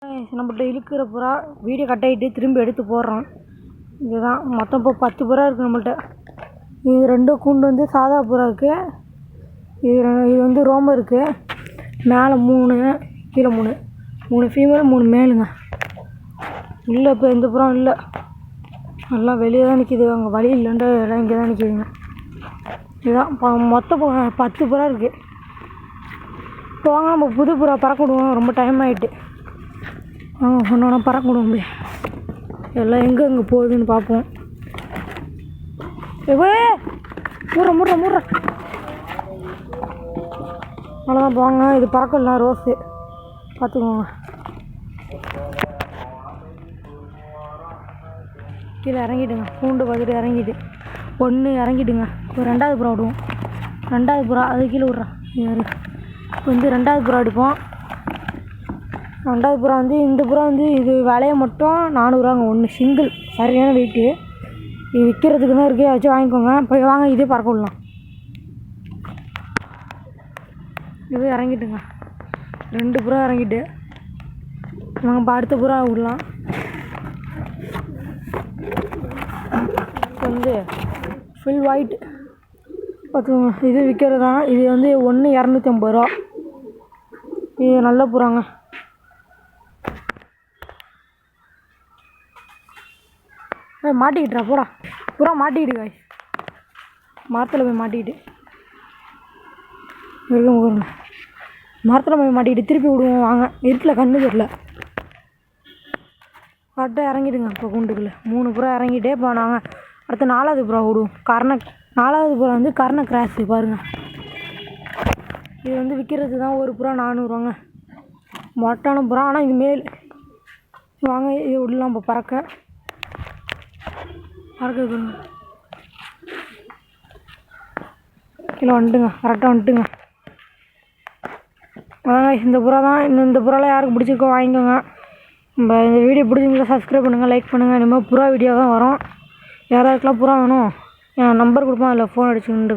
நம்மகிட்ட இழுக்கிற புறா வீடியோ கட் ஆகிட்டு திரும்பி எடுத்து போடுறோம். இதுதான் மொத்தம் இப்போ 10 புறா இருக்குது நம்மள்ட்ட. இது 2 கூண்டு வந்து சாதா புறா இருக்குது. இது வந்து ரோமம் இருக்குது. மேலே 3 கீழே 3 ஃபீமேல் 3 மேலுங்க. இல்லை இப்போ எந்த புறா இல்லை, எல்லாம் வெளியே தான் நிற்கிது. அங்கே வழி இல்லைன்ற எல்லாம் இங்கே தான் நிற்கிதுங்க. இதுதான் மொத்தம் 10 புறா இருக்குது. இப்போ வாங்க நம்ம புது புறா பறக்க விடுவோம். ரொம்ப டைம் ஆகிட்டு வாங்க ஒன்றா பறக்க விடுவோம். அப்படியே எல்லாம் எங்கே போகுதுன்னு பார்ப்போம். மூடுற அவ்வளோதான் போங்க. இது பறக்கலாம் ரோஸு பார்த்துக்கோங்க. கீழே இறங்கிடுங்க. கூண்டு பார்த்துட்டு இறங்கிட்டு 1 இறங்கிடுங்க. இப்போ 2வது புறா விடுவோம். 2வது புறா அது கீழே விட்றான். இப்போ வந்து 2வது புறா எடுப்போம். 2வது புறா வந்து இந்த புறா வந்து இது விலையை மட்டும் 400 ரூபாங்க. 1 சிங்கிள் சரியான வெயிட்டு. இது விற்கிறதுக்கு தான் இருக்குது, வச்சு வாங்கிக்கோங்க. இப்போ வாங்க இதே பறக்க விடலாம். இது இறங்கிட்டுங்க. 2 புறா இறங்கிட்டு வாங்க இப்போ அடுத்த புறா விடலாம். வந்து ஃபுல் ஒயிட் பார்த்துக்கோங்க. இது விற்கிறது தான். இது வந்து 1 250 ரூபா. இது நல்ல புறாங்க. மாட்டிக்கிட்டுறா போடா. புறா மாட்டிக்கிட்டு காய் மரத்தில் போய் மாட்டிக்கிட்டு இருக்க. மரத்தில் போய் மாட்டிக்கிட்டு திருப்பி விடுவோம். வாங்க இருட்டில் கண்ணு தெரியல. கரெக்டாக இறங்கிடுங்க. இப்போ கூண்டுக்குள்ளே 3 புறா இறங்கிட்டே இப்போ நாங்கள் அடுத்த 4வது புறா விடுவோம். 4வது புறா வந்து கர்ண கிராஸு பாருங்கள். இது வந்து விற்கிறது தான். ஒரு புறா 400 ரூபாங்க. மொட்டான புறா, ஆனால் இது மேல். வாங்க இது விடலாம். இப்போ பறக்க கீழே வந்துட்டுங்க. கரெக்டாக வந்துட்டுங்க. வாங்க இந்த புறா தான். இந்த புறாலாம் யாருக்கு பிடிச்சிருக்கோ வாங்கிக்கோங்க. நம்ம இந்த வீடியோ பிடிச்சிருந்தா சப்ஸ்கிரைப் பண்ணுங்கள், லைக் பண்ணுங்கள். இனிமேல் புறா வீடியோ தான் வரும். யாராருக்கெல்லாம் புறா வேணும் என் நம்பர் கொடுப்போம், அதில் ஃபோன் அடிச்சுக்கிட்டு